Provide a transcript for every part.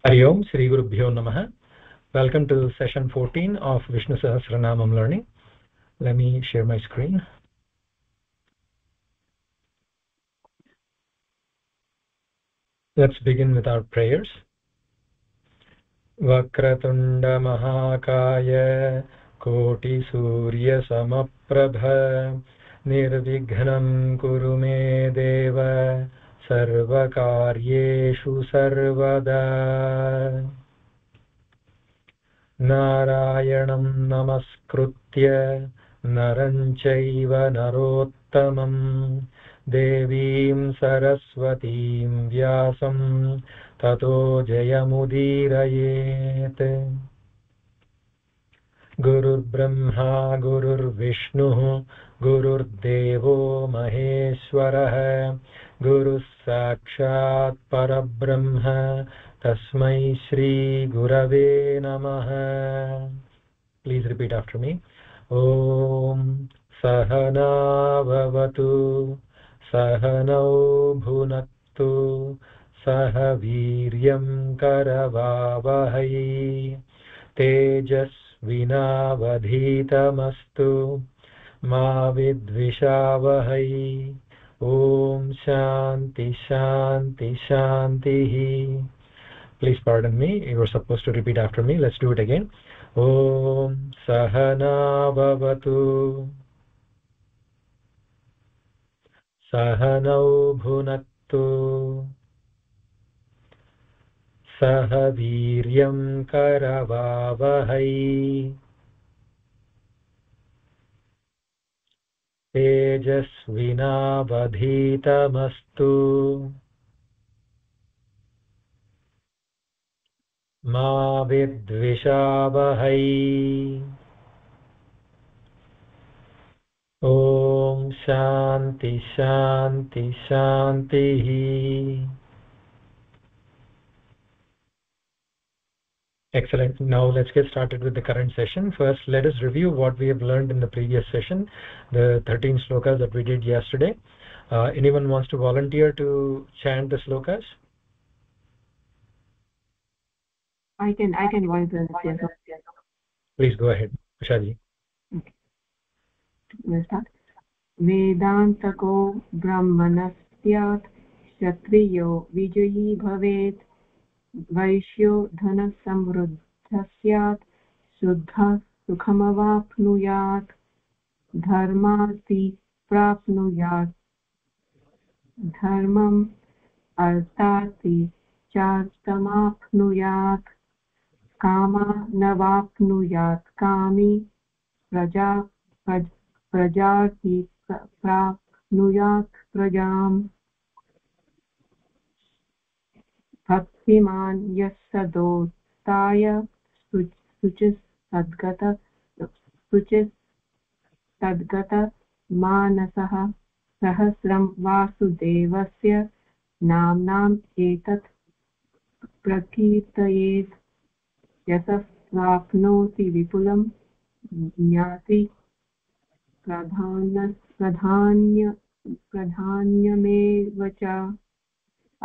Hari Om, Sri Gurubhyo Namaha. Welcome to session 14 of Vishnu Sahasranamam learning. Let me share my screen. Let's begin with our prayers. Vakratunda Mahakaya Koti Surya Samaprabha Nirvignam Kuru Me Deva Sarva Karyeshu Sarvada Narayanam Namaskritya Naram Chaiva Narottamam Devim Saraswatim Vyasam Tato Jayamudirayet. Gurur Brahma Gurur Vishnu Gurur Devo Maheshwarah Guru Sakshat Parabrahma Tasmai Shri Gurave Namaha. Please repeat after me. Om Sahana Bhavatu Sahanau Bhunaktu Saha Viryam Karavavahai Tejasvinavadhitamastu Ma Vidvishavahai. Om Shanti Shanti Shanti. Please pardon me, you were supposed to repeat after me. Let's do it again. Om Sahana Bhavatu Sahanau Bhunaktu Saha Viryam Karavavahai Tejasvinavadhitamastu Ma Vidvishavahai. Om Shanti Shanti Shanti. Excellent. Now let's get started with the current session. First, let us review what we have learned in the previous session, the 13 slokas that we did yesterday. Anyone wants to volunteer to chant the slokas? I can volunteer. Please go ahead, Ushaji. Okay. We'll start. Vedantako brahmanastyat kshatriyo vijayi bhavet vaishyo dhana samruddhasyat shuddha sukhamavapnuyat dharmarthi prapnuyat dharmam artharthi chartamapnuyat kama navapnuyat kami prajarthi prapnuyat prajam bhaktiman yasadotaya suchis tadgata manasah sahasram vasudevasya namnam etat prakirtayet yasah swapnoti vipulam ज्ञाति प्राधान्यमेव च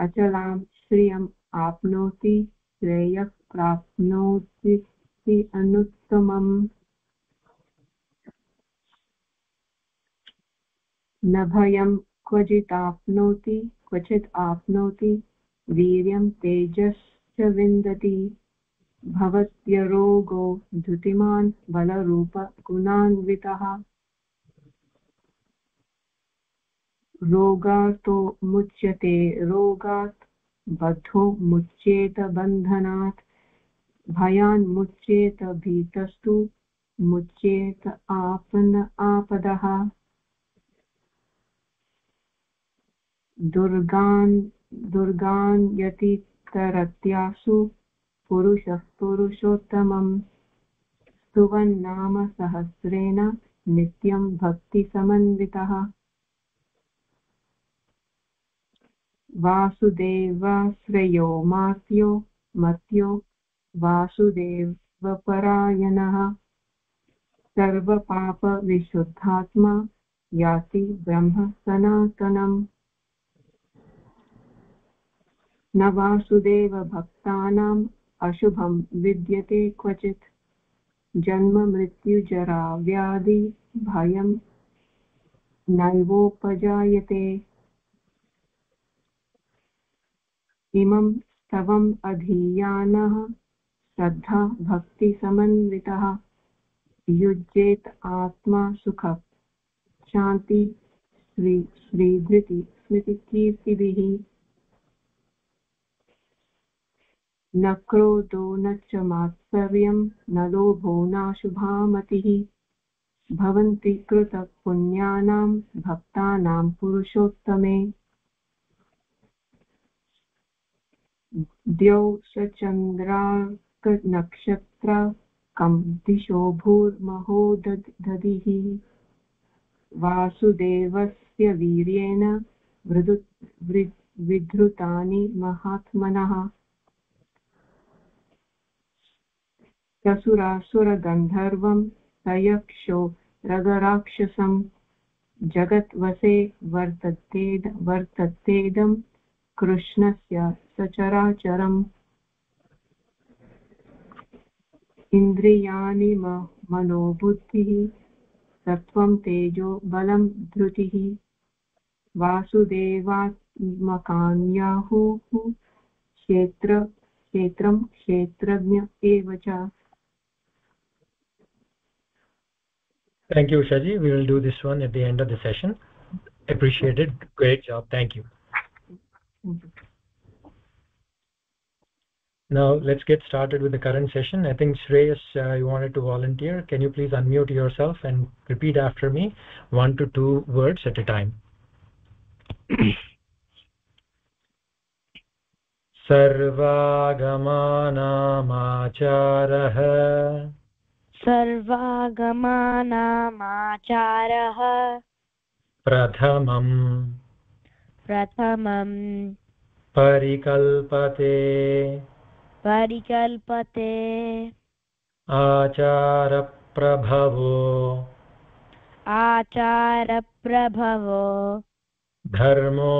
अचलां श्रियम् आप्नोति श्रेयः प्राप्नोति अनुत्तमम् न भयं क्वचित् आप्नोति वीर्यं तेजश्च विन्दति भवत्यरोगो धृतिमान् बलरूप गुणान्वितः रोगातो मुच्यते रोगात् बद्धो मुच्येत बन्धनात् भयान् मुच्येत भीतस्तु मुच्येत आपदः दुर्गान् यतितरत्यासु पुरुषः पुरुषोत्तमम् स्तुवन्नाम सहस्रेण नित्यं भक्तिसमन्वितः वासुदेवाश्रयो मर्त्यो वासुदेवपरायणः सर्वपापविशुद्धात्मा याति ब्रह्म सनातनम् न वासुदेव भक्तानाम् अशुभं विद्यते क्वचित् जन्म मृत्युजरा व्याधि भयं नैवोपजायते इमं स्तवम् अधीयानः श्रद्धा भक्तिसमन्वितः युज्येत आत्मा सुख शान्ति श्रीधृति स्मृतिकीर्तिभिः न क्रोधो न च मात्सर्यं न लोभो नाशुभा मतिः भवन्ति कृतपुण्यानां भक्तानां पुरुषोत्तमे द्यौ सचन्द्रार्कनक्षत्रकं दिशो भूर्महो दधिः वासुदेवस्य वीर्येण विधृतानि महात्मनः ससुरासुरगन्धर्वं सयक्षो रगराक्षसं जगद्वसे वर्ततेदं कृष्णस्य सचराचरम् इन्द्रियाणि मनोबुद्धिः सत्त्वं तेजो बलं धृतिः वासुदेवात्मकान्याहुः क्षेत्रं क्षेत्रज्ञ एव च. Thank you, Ushaji. We will do this one at the end of the session. Appreciate it. Great job. Thank you. Now let's get started with the current session. I think Shreyas, you wanted to volunteer. Can you please unmute yourself and repeat after me 1 to 2 words at a time? सर्वागमानामाचारः सर्वागमानामाचारः प्रथमं परिकल्पते आचारप्रभवो धर्मो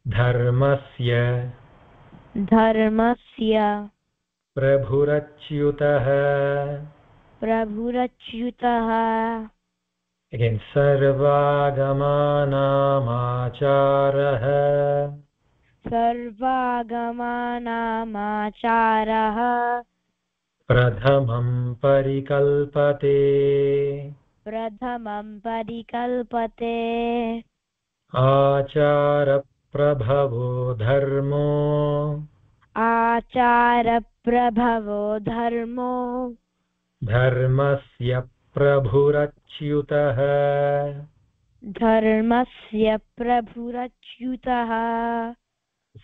धर्मस्य प्रभुरच्युतः again सर्वागमानामाचारः प्रथमं परिकल्पते आचारप्रभवो धर्मो धर्मस्य प्रभुरच्युतः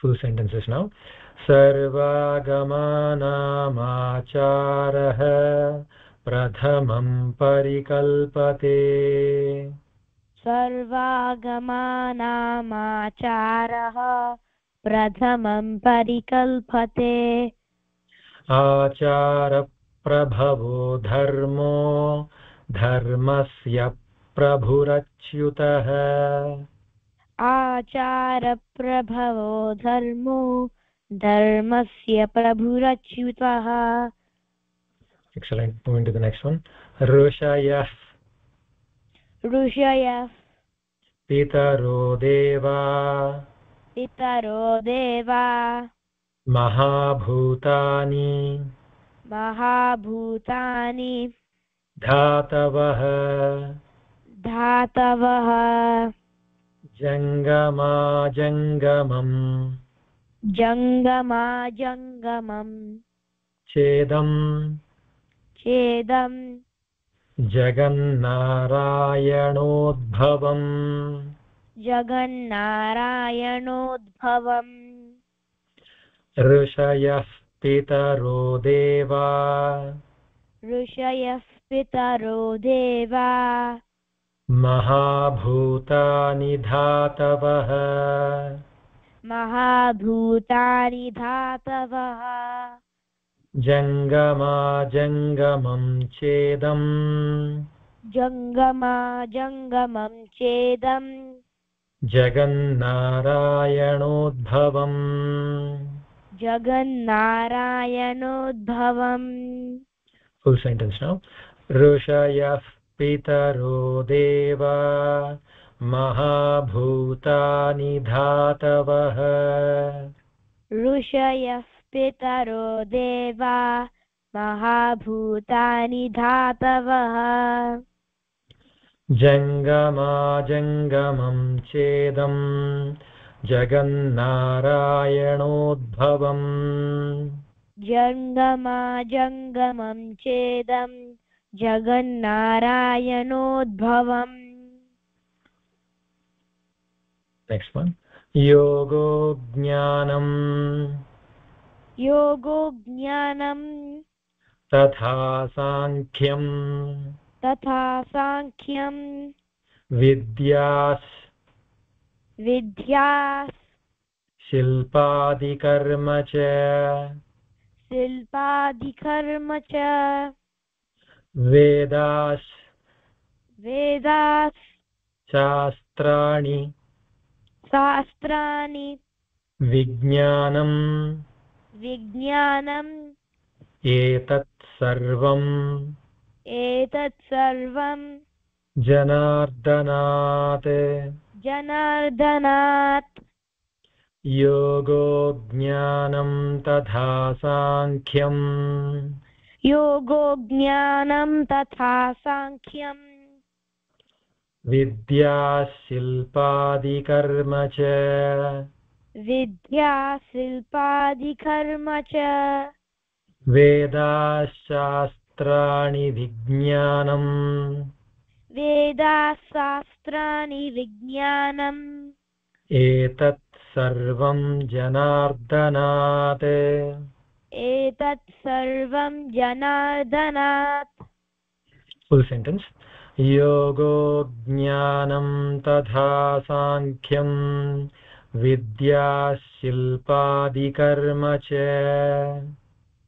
full sentences now सर्वागमानामाचारः प्रथमं परिकल्पते आचारप्रभवो धर्मो धर्मस्य प्रभुरच्युतः Excellent. Moving to the next one. ऋषयः पितरो देवा महाभूतानि धातवः जङ्गमाजङ्गमम् छेदम् जगन्नारायणोद्भवम् ऋषयः पितरो देवा महाभूतानि धातवः जङ्गमाजङ्गमं छेदम् जगन्नारायणोद्भवम् जगन्नारायणोद्भवम् full sentence now ऋषयः पितरो देवा महाभूतानि धातवः ऋषयः पितरो देवा महाभूतानि धातवः जङ्गमाजङ्गमं चेदं जगन्नारायणोद्भवम् जङ्गमाजङ्गमं चेदं जगन्नारायणोद्भवम् next one योगो ज्ञानं योगो ज्ञानं तथा सांख्यं तथा सांख्यं विद्यास् विद्यास् शिल्पादिकर्म च शिल्पादिकर्म च वेदास् वेदास् शास्त्राणि शास्त्राणि विज्ञानम् विज्ञानम् एतत् सर्वं जनार्दनात् जनार्दनात् योगो ज्ञानं तथा सांख्यं योगो ज्ञानं तथा सांख्यं विद्या शिल्पादिकर्म च विद्या शिल्पादिकर्म च वेदाशास्त्राणि विज्ञानम् वेदाशास्त्राणि विज्ञानम् एतत् सर्वं जनार्दनात् एतत् सर्वं जनार्दनात् फुल सेंटेंस योगो ज्ञानं तथा सांख्यं विद्या शिल्पादिकर्म च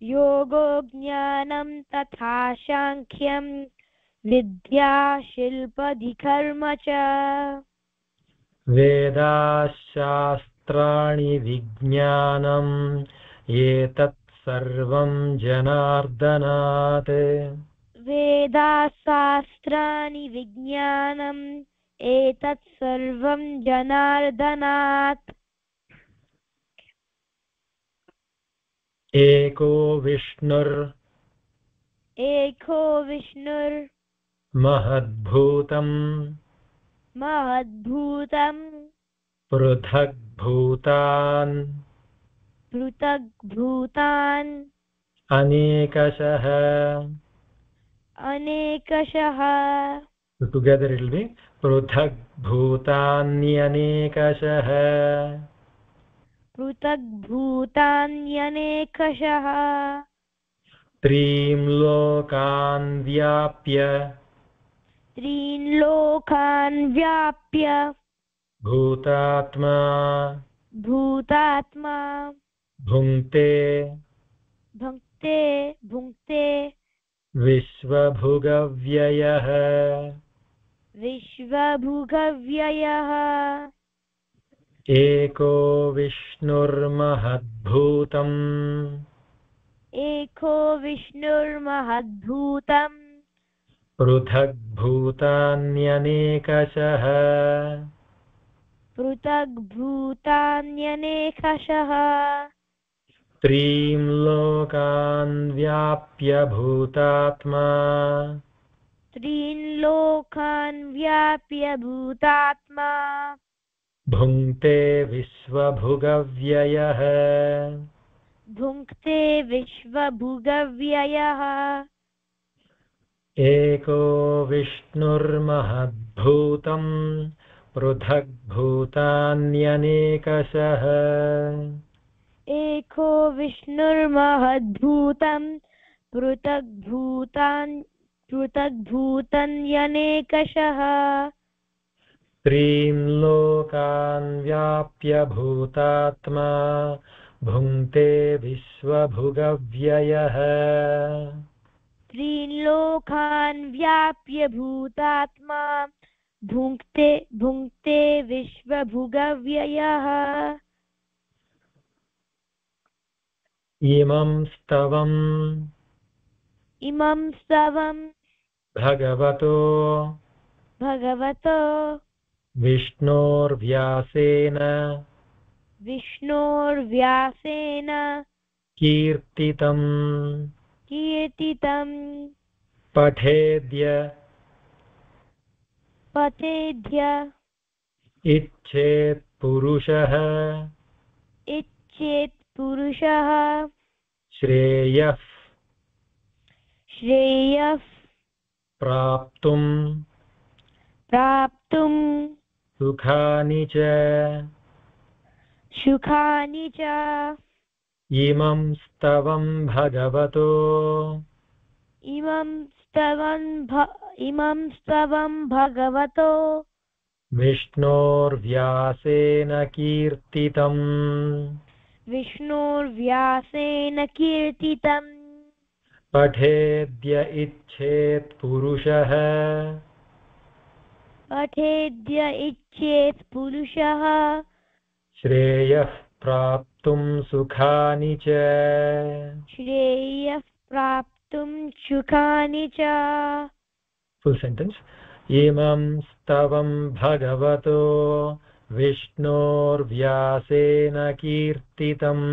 योगो ज्ञानं तथा सांख्यं विद्या शिल्पादिकर्म च वेदाशास्त्राणि विज्ञानम् एतत् सर्वं जनार्दनात् वेदाशास्त्राणि विज्ञानम् एतत् सर्वं जनार्दनात् एको विष्णुर् महद्भूतम् पृथग्भूतान् अनेकशः together it will be पृथग्भूतान्यनेकशः त्रीं लोकान् व्याप्य भूतात्मा भुङ्क्ते विश्वभुगव्ययः एको विष्णुर्महद्भूतम् पृथग्भूतान्यनेकशः त्रीं लोकान् व्याप्य भूतात्मा भुङ्क्ते विश्वभुगव्ययः एको विष्णुर्महद्भूतम् पृथग्भूतान्यनेकशः एको विष्णुर्महद्भूतं पृथग्भूतन्यनेकशः त्रीं लोकान् व्याप्य भूतात्मा भुङ्क्ते विश्वभुगव्ययः त्रीन् लोकान् व्याप्य भूतात्मा भुङ्क्ते विश्वभुगव्ययः इमं स्तवं भगवतो विष्णोर्व्यासेन कीर्तितं पठेद्य इच्छेत् पुरुषः श्रेयः प्राप्तुं सुखानि च इमं स्तवं भगवतो विष्णोर्व्यासेन कीर्तितं पठेद्य इच्छेत् पुरुषः श्रेयः प्राप्तुं सुखानि च फुल सेंटेंस इमं स्तवं भगवतो विष्णोर्व्यासेन कीर्तितं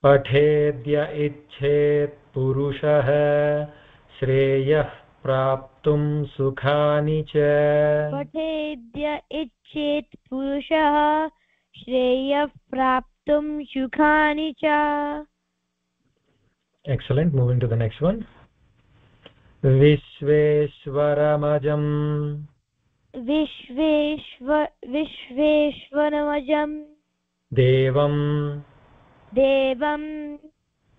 पठेद्य इच्छेत् पुरुषः श्रेयः प्राप्तुं सुखानि च Excellent. Moving to the next one. विश्वेश्वरमजं देवं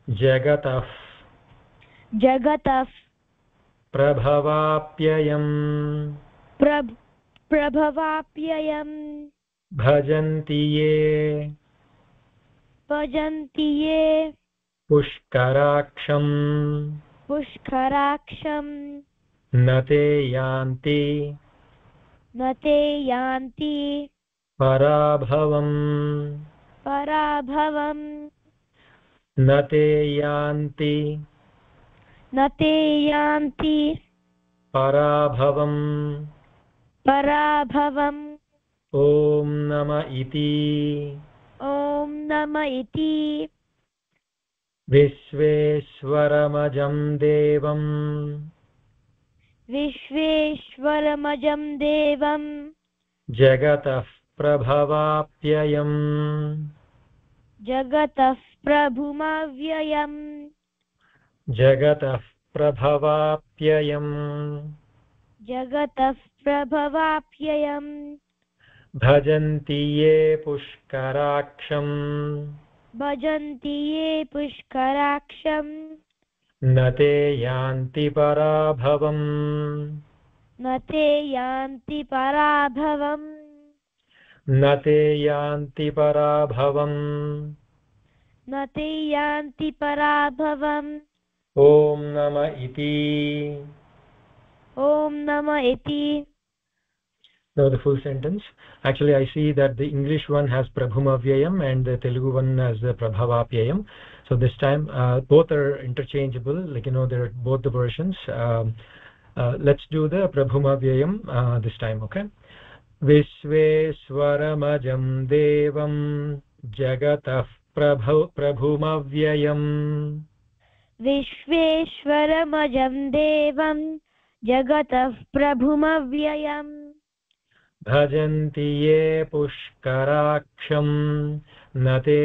जगतः प्रभवाप्ययम् भजन्ति ये पुष्कराक्षं न ते यान्ति पराभवम् न ते यान्ति पराभवम् ॐ नम इति विश्वेश्वरमजं देवं जगतः प्रभवाप्ययम् भजन्ति ये पुष्कराक्षम् न ते यान्ति पराभवम् ॐ नम इति Now the full sentence. Actually, I see that the English one has Prabhumavyayam and the Telugu one has Prabhavapyayam. So this time, both are interchangeable. Like, you know, they're both the versions. Let's do the Prabhumavyayam this time, okay? Vishveshwaramajam devam jagatah prabhumavyayam. विश्वेश्वरमजं देवं जगतः प्रभुमव्ययम् भजन्ति ये पुष्कराक्षं न ते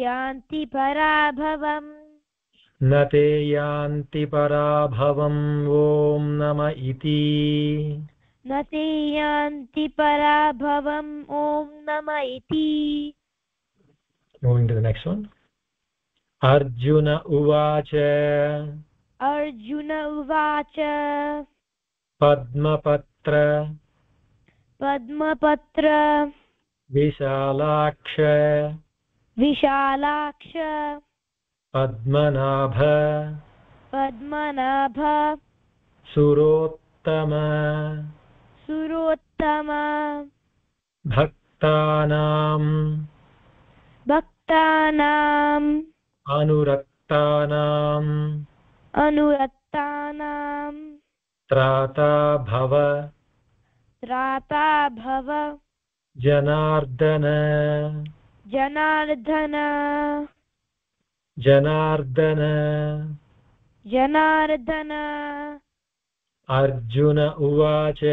यान्ति पराभवम् न ते यान्ति पराभवम् ॐ नम इति Moving to the next one. Arjuna uvacha Padmapatra पद्मपत्र Vishalaksh Vishalaksh Padmanabha Padmanabha सुरोत्तम सुरोत्तम भक्तानां भक्तानाम् अनुरक्तानां अनुरक्तानां त्राता भव त्राता भव जनार्दन जनार्दन जनार्दन जनार्दन अर्जुन उवाच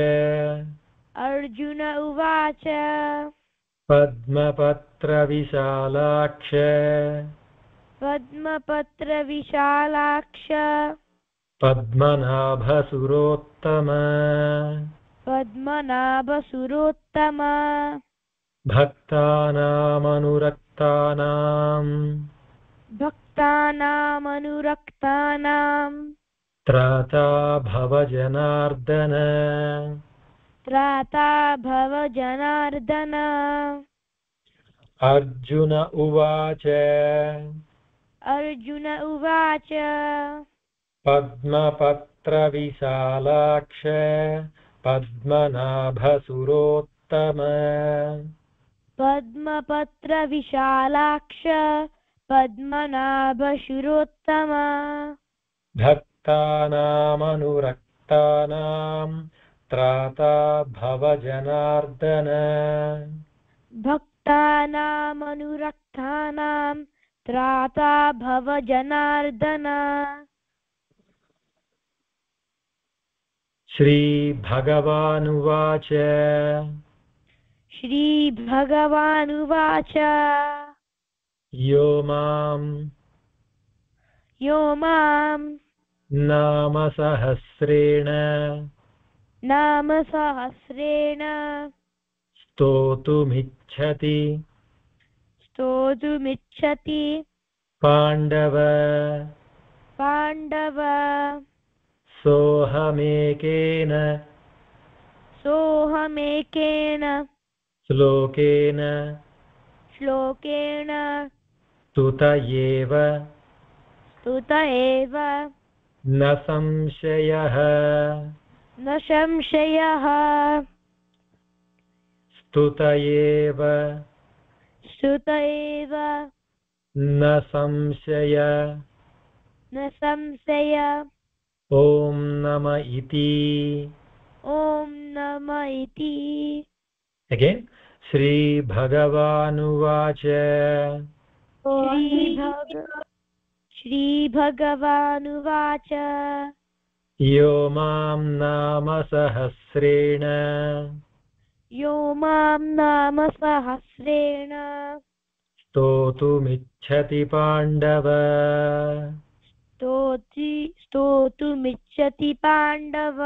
अर्जुन उवाच पद्मपत्रविशालाक्ष पद्मपत्रविशालाक्ष पद्मनाभसुरोत्तम पद्मनाभसुरोत्तम भक्तानामनुरक्तानां भक्तानामनुरक्तानां त्राता भव जनार्दन त्राता भव जनार्दन अर्जुन उवाच अर्जुन उवाच पद्मपत्रविशालाक्ष पद्मनाभसुरोत्तम पद्मपत्रविशालाक्ष पद्मनाभसुरोत्तम भक्तानामनुरक्तानां त्राता भव जनार्दन भक्तानामनुरक्तानां त्राता भव जनार्दन श्रीभगवानुवाच श्रीभगवानुवाच यो मां नामसहस्रेण स्तोतुमिच्छति पाण्डव सोऽहमेकेन श्लोकेन स्तुत एव न संशयः स्तुत एव न संशय ॐ नम इति again श्रीभगवानुवाच श्रीभगवानुवाच यो मां नामसहस्रेण स्तोतुमिच्छति पाण्डव स्तोतुमिच्छति पाण्डव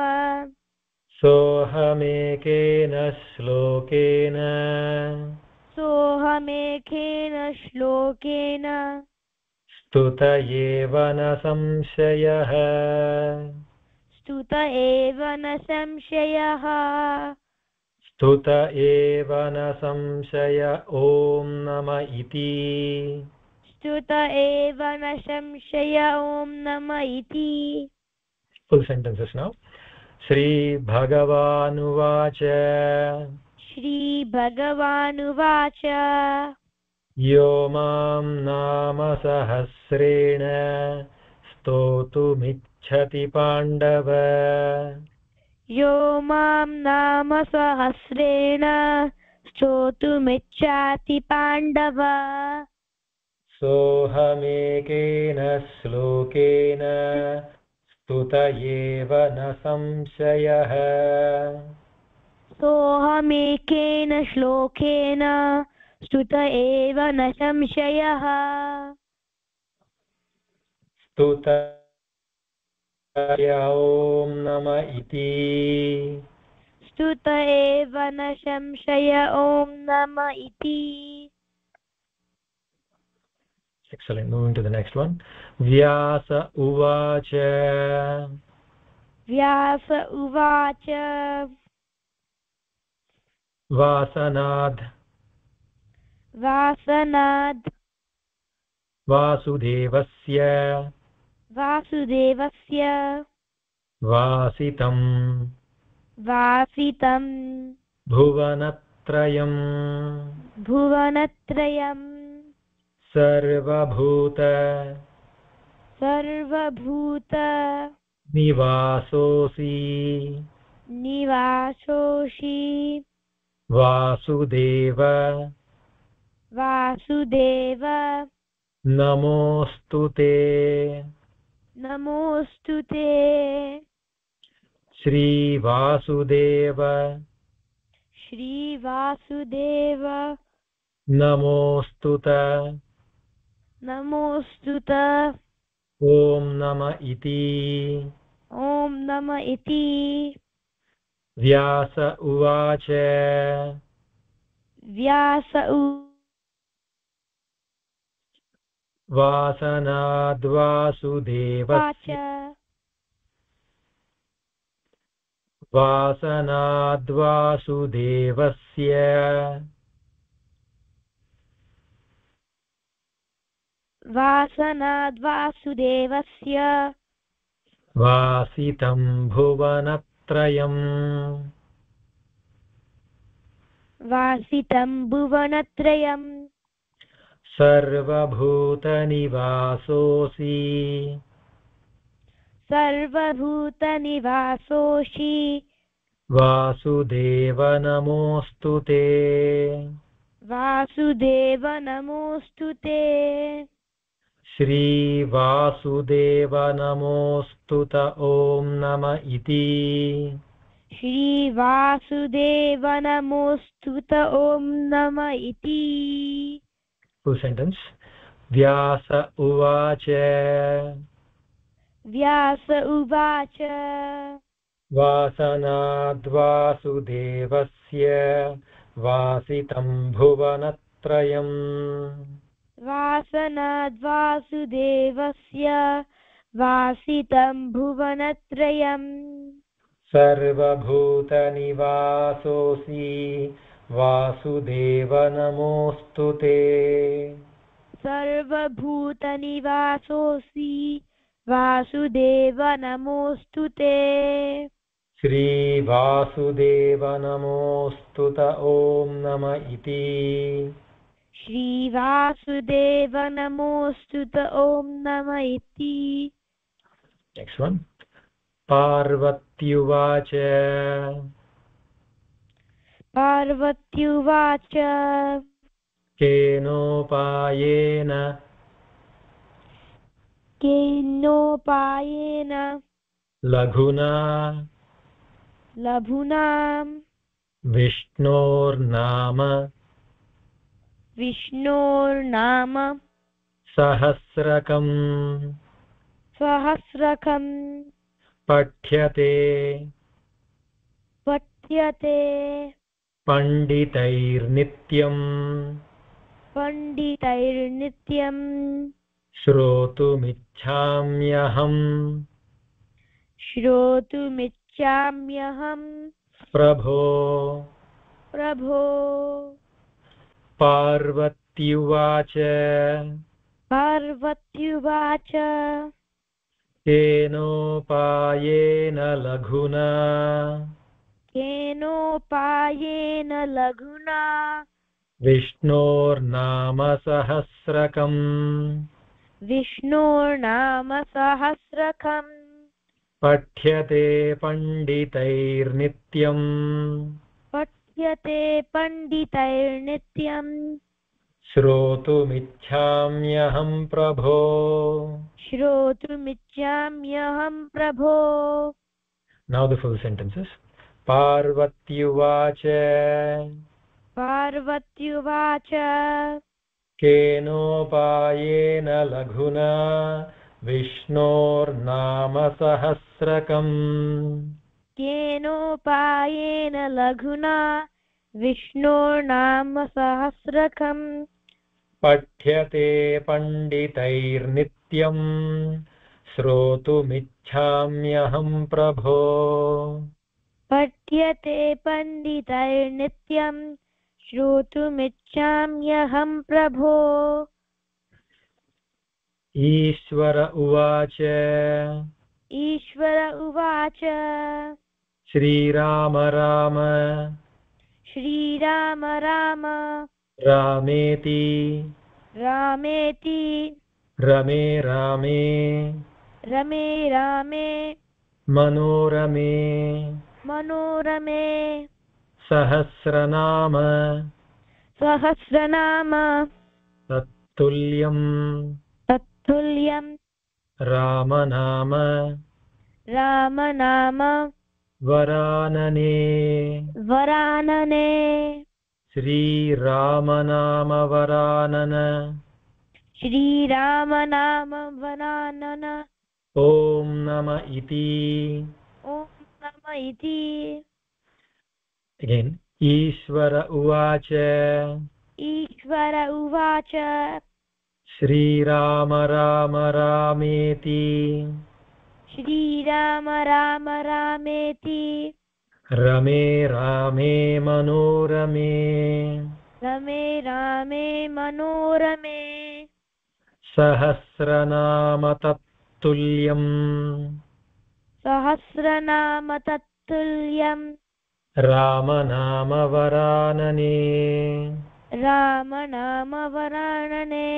सोऽहमेकेन श्लोकेन स्तुत एव न संशयः स्तुत एव न संशय ॐ नम इति full sentences now श्रीभगवानुवाच यो मां नामसहस्रेण स्तोतुमिच्छति पाण्डव यो मां नामसहस्रेण स्तोतुमिच्छति पाण्डव सोऽहमेकेन श्लोकेन स्तुत एव न संशयः सोऽहमेकेन श्लोकेन स्तुत एव न संशयः स्तुत ॐ नम इति स्तुत एव न संशय ॐ नम इति Excellent. Moving to the next one. Vyasa uvacha वासनाद् वासनाद् वासुदेवस्य वासुदेवस्य वासितं वासितं भुवनत्रयम् भुवनत्रयम् सर्वभूत सर्वभूत निवासोऽसि निवासोऽसि वासुदेव वासुदेव नमोऽस्तु ते नमोऽस्तु ते श्रीवासुदेव श्रीवासुदेव नमोऽस्तु ते नमोऽस्तु ते ॐ नम इति ॐ नम इति व्यास उवाच व्यास वासनाद्वासुदेवस्य वासनाद्वासुदेवस्य वासितं भुवनत्रयम् वासितं भुवनत्रयम् सर्वभूतनिवासोऽसि सर्वभूतनिवासोऽसि वासुदेव नमोऽस्तु ते वासुदेव नमोऽस्तु ते श्रीवासुदेव नमोऽस्तु त ॐ नम इति श्रीवासुदेव नमोऽस्तु त ॐ नम इति फुल् सेण्टेन्स् व्यास उवाच व्यास उवाच वासनाद्वासुदेवस्य वासितं भुवनत्रयम् वासनाद्वासुदेवस्य वासितं भुवनत्रयम् सर्वभूतनिवासोऽसि वासुदेव नमोऽस्तु ते सर्वभूतनिवासोऽसि वासुदेव नमोऽस्तु ते श्रीवासुदेव नमोऽस्तु त ॐ नम इति श्रीवासुदेव नमोऽस्तु त ॐ नम इति नेक्स्ट् वन् पार्वत्युवाच पार्वत्युवाच केनोपायेन केनोपायेन लघुना लघुना विष्णोर्नाम सहस्रकम् पठ्यते पंडितैर्नित्यम् श्रोतुमिच्छाम्यहम् प्रभो पार्वत्युवाच केनोपायेन लघुना विष्णोर्नाम सहस्रकम् पठ्यते पंडितैर्नित्यम् श्रोतुमिच्छाम्यहम् प्रभो Now the full sentences. पार्वत्युवाच केनोपायेन लघुना विष्णोर्नाम सहस्रकम् पठ्यते पंडितैर्नित्यम् श्रोतुमिच्छाम्यहम् प्रभो पठ्यते पण्डितैर्नित्यं श्रोतुमिच्छाम्यहं प्रभो। ईश्वर उवाच ईश्वर उवाच श्रीराम राम श्रीराम राम रामेति रामेति रमे रामे रमे रामे मनोरमे मनोरमे सहस्रनाम सहस्रनाम तत्तुल्यं तत्तुल्यं रामनाम रामनाम वरानने वरानने। श्रीरामनाम वरानन श्रीराम नाम वरानन। ॐ नम इति। ॐ नम इति। Again, ईश्वर उवाच ईश्वर उवाच श्रीराम राम रामेति श्रीराम राम रामेति रमे रामे मनोरमे रमे रामे मनोरमे सहस्रनाम तत्तुल्यं सहस्रनाम तत्तुल्यं रामनाम वरानने रामनाम वरानने।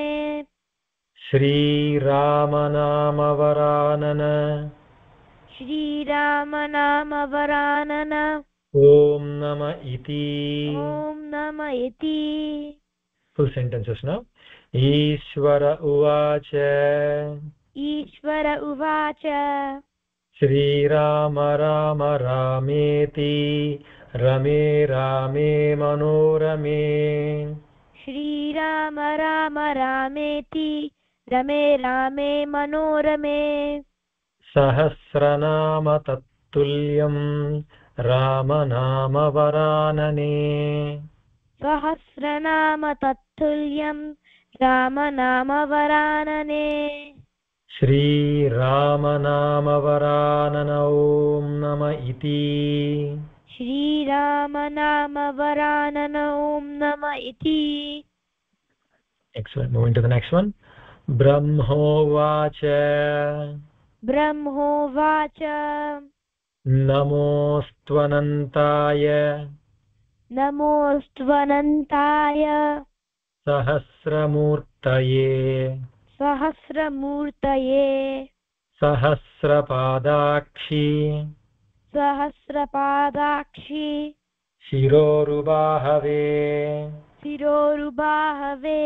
श्रीरामनाम वरानन श्रीराम नाम वरानन। ॐ नम इति। ॐ नम इति। Full sentences now. ईश्वर उवाच ईश्वर उवाच श्रीराम राम रामेति रमे रामे मनोरमे श्रीराम राम रामेति रमे रामे मनोरमे सहस्रनाम तत्तुल्यं रामनाम वरानने सहस्रनाम तत्तुल्यं रामनाम वरानने। श्रीरामनाम वरानन ॐ नम इति। श्रीराम नाम वरानन ॐ नम इति। Excellent. Moving to the next one. ब्रह्मोवाच ब्रह्मोवाच नमोऽस्त्वनन्ताय नमोऽस्त्वनन्ताय सहस्रमूर्तये सहस्रमूर्तये सहस्रपादाक्षि सहस्रपादाक्षि शिरोरुबाहवे शिरोरुबाहवे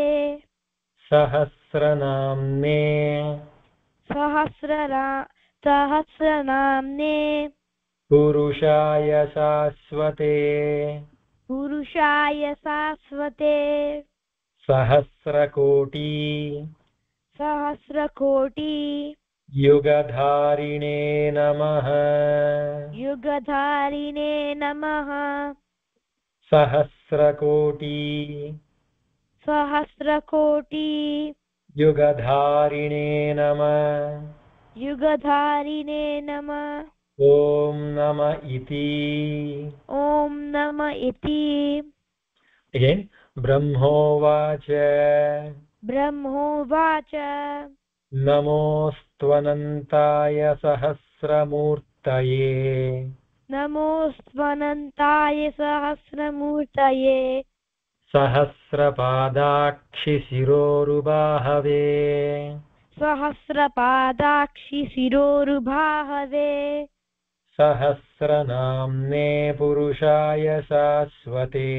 सहस्रनाम्ने सहस्रनाम्ने पुरुषाय शाश्वते पुरुषाय शाश्वते सहस्रकोटि सहस्रकोटि युगधारिणे नमः युगधारिणे नमः सहस्रकोटि सहस्रकोटि युगधारिणे नमः युगधारिणे नमः ॐ नम इति। ॐ नम इति। Again, ब्रह्मोवाच ब्रह्मोवाच नमोऽस्त्वनन्ताय सहस्रमूर्तये नमोऽस्त्वनन्ताय सहस्रमूर्तये सहस्रपादाक्षि शिरोरुबाहवे सहस्रपादाक्षि शिरोरुबाहवे सहस्रनाम्ने पुरुषाय शाश्वते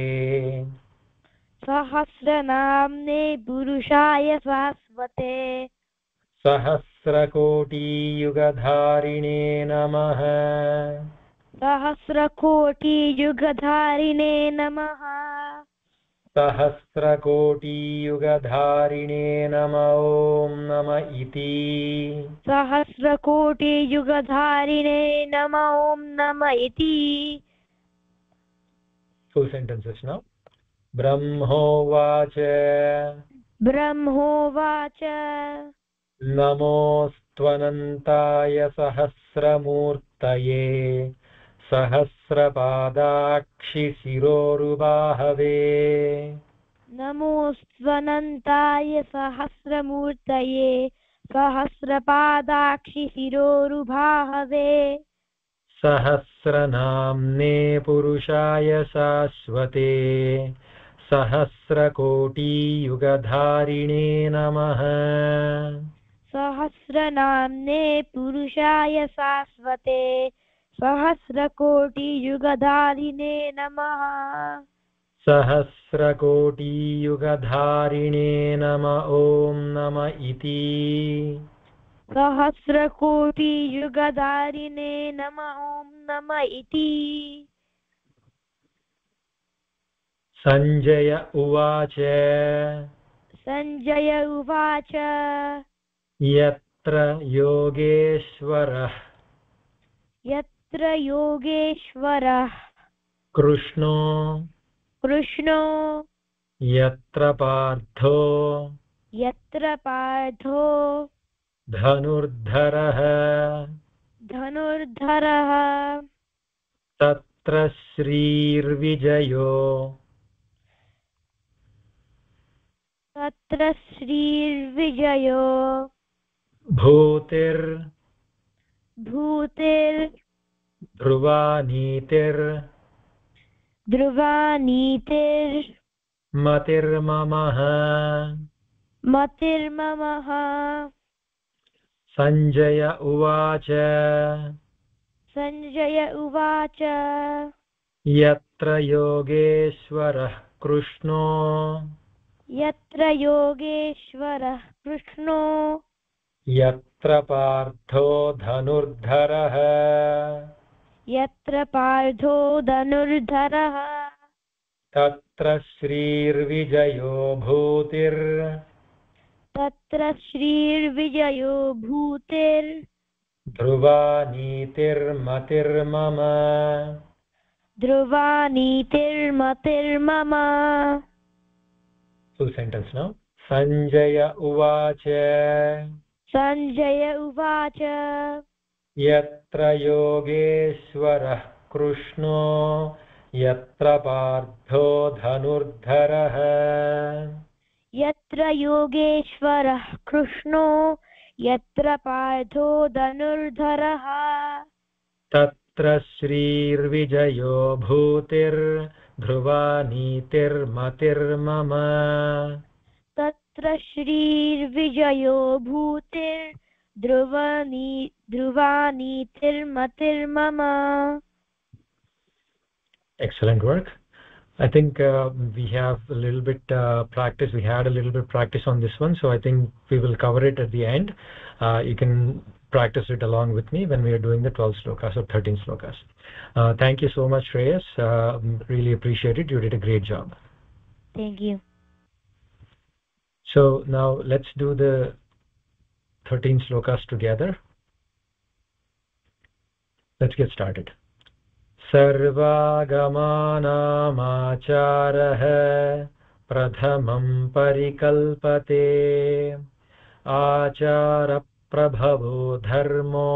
सहस्रनाम्ने पुरुषाय शाश्वते सहस्रकोटियुगधारिणे नमः सहस्रकोटियुगधारिणे नमः सहस्रकोटियुगधारिणे नमः ॐ नम इति। सहस्रकोटियुगधारिणे नमः ॐ नम इति। Full sentences now. ब्रह्मोवाच ब्रह्मोवाच नमोऽस्त्वनन्ताय सहस्रमूर्तये सहस्रपादाक्षि शिरोरुबाहवे नमोऽस्त्वनन्ताय सहस्रमूर्तये सहस्रपादाक्षि शिरोरुभाहवे सहस्रनाम्ने पुरुषाय शाश्वते सहस्रकोटियुगधारिणे नमः सहस्रनाम्ने पुरुषाय शाश्वते सहस्रकोटियुगधारिणे नमः सहस्रकोटियुगधारिणे नम ॐ नम इति सहस्रकोटियुगधारिणे नम ॐ नम इति सञ्जय उवाच सञ्जय उवाच यत्र योगेश्वरः यत्र योगेश्वरः कृष्णो कृष्णो यत्र पार्थो धनुर्धरः तत्र श्रीर्विजयो भूतिर्ध्रुवा नीतिर्मतिर्ममः सञ्जय उवाच यत्र योगेश्वरः कृष्णो यत्र पार्थो धनुर्धरः तत्र श्रीर्विजयो भूतिर्ध्रुवा नीतिर्मतिर्मम Full sentence now. Sanjaya uvacha yatra yogeshwarah krishno yatra partho dhanurdharah तत्र श्रीर्विजयो भूतिर्ध्रुवा नीतिर्मतिर्मम Excellent work. I think we have a little bit practice. We had a little bit practice on this one, so I think we will cover it at the end. You can practice it along with me when we are doing the 12 slokas or 13 slokas. Thank you so much, Shreyas. Really appreciate it. You did a great job. Thank you. So now let's do the 13 slokas together. Let's get started. सर्वागमानामाचारः प्रथमं परिकल्पते आचारप्रभवो धर्मो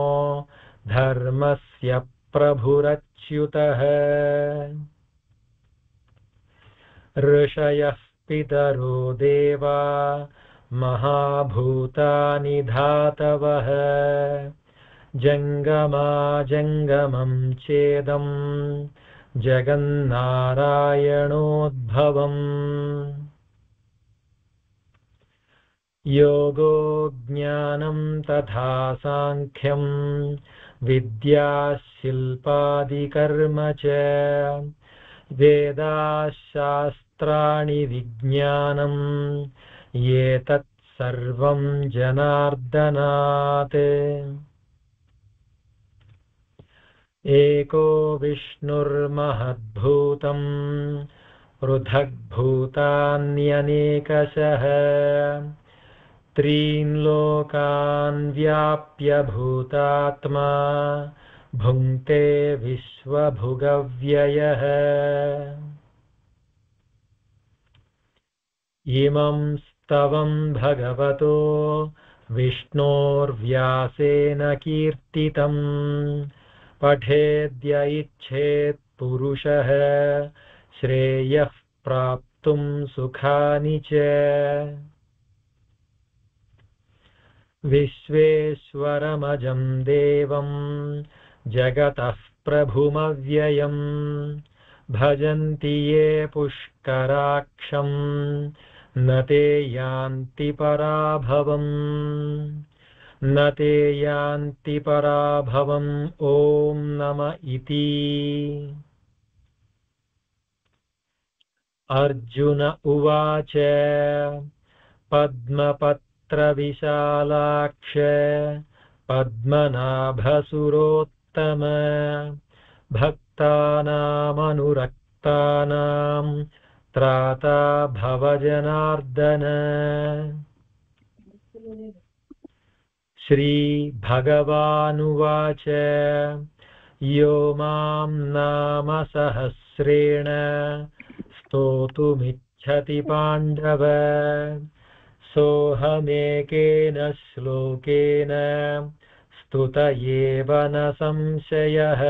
धर्मस्य प्रभुरच्युतः ऋषयः पितरो देवा महाभूतानि धातवः जङ्गमाजङ्गमं चेदं जगन्नारायणोद्भवम् योगो ज्ञानं तथा साङ्ख्यं विद्या शिल्पादिकर्म च वेदाशास्त्राणि विज्ञानं ये तत्सर्वं जनार्दनात् एको विष्णुर्महद्भूतं पृथग्भूतान्यनेकशः त्रीन् लोकान् व्याप्य भूतात्मा भुङ्क्ते विश्वभुगव्ययः इमं स्तवं भगवतो विष्णोर्व्यासेन कीर्तितं पठेद्य इच्छेत् पुरुषः श्रेयः प्राप्तुं सुखानि च विश्वेश्वरमजं देवं जगतः प्रभुमव्ययम् भजन्ति ये पुष्कराक्षं न ते यान्ति पराभवम् न ते यान्ति पराभवम् ॐ नम इति। अर्जुन उवाच पद्मपत्रविशालाक्ष पद्मनाभसुरोत्तम भक्तानामनुरक्तानां त्राता भवजनार्दन। श्रीभगवानुवाच यो मां नाम सहस्रेण स्तोतुमिच्छति पाण्डव सोऽहमेकेन श्लोकेन स्तुत एव न संशयः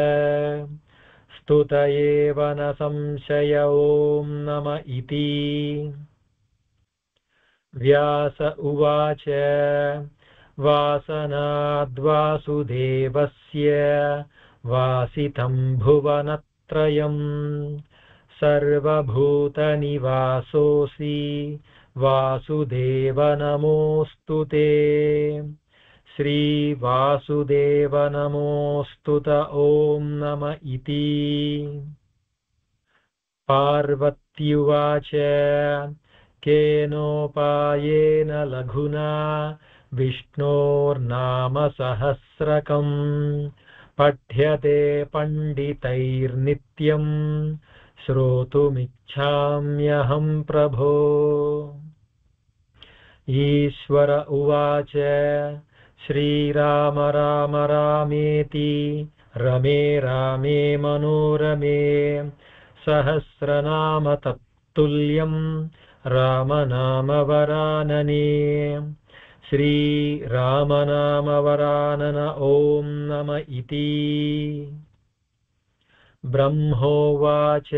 स्तुत एव न संशय ॐ नम इति। व्यास उवाच वासनाद्वासुदेवस्य वासितं भुवनत्रयं सर्वभूतनिवासोऽसि वासुदेव नमोऽस्तु ते। श्रीवासुदेव नमोऽस्तुत ॐ नम इति। पार्वत्युवाच केनोपायेन लघुना विष्णोर्नाम सहस्रकम् पठ्यते पण्डितैर्नित्यम् श्रोतुमिच्छाम्यहं प्रभो। ईश्वर उवाच श्रीराम राम रामेति रमे रामे मनोरमे सहस्रनाम तत्तुल्यं रामनाम वरानने। श्रीरामनाम वरानन ॐ नम इति। ब्रह्मोवाच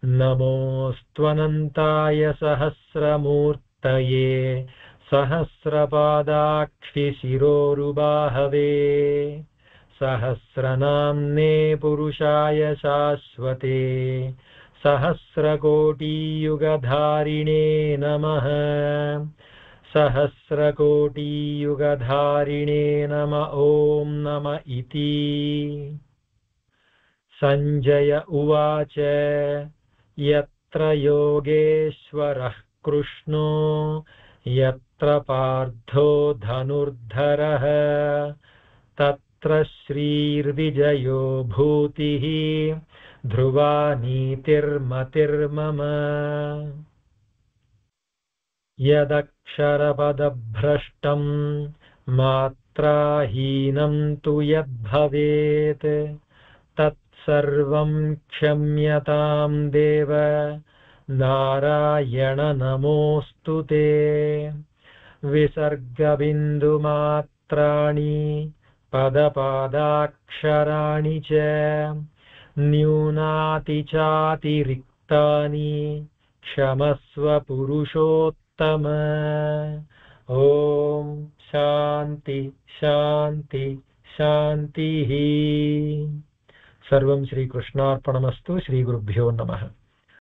नमोऽस्त्वनन्ताय सहस्रमूर्तये सहस्रपादाक्षिशिरोरुबाहवे सहस्रनाम्ने पुरुषाय शाश्वते सहस्रकोटियुगधारिणे नमः सहस्रकोटियुगधारिणे नम ॐ नम इति। संजय उवाच यत्र योगेश्वरः कृष्णो यत्र पार्थो धनुर्धरः तत्र श्रीर्विजयो भूतिः ध्रुवा नीतिर्मतिर्मम। यदक्षरपदभ्रष्टं मात्राहीनं तु यद्भवेत् तत्सर्वं क्षम्यतां देव नारायण नमोऽस्तु ते। विसर्गबिन्दुमात्राणि पदपादाक्षराणि च न्यूनातिचातिरिक्तानि क्षमस्व पुरुषोत्तम। ॐ शान्ति शान्ति शान्तिः। सर्वं श्रीकृष्णार्पणमस्तु। श्रीगुरुभ्यो नमः।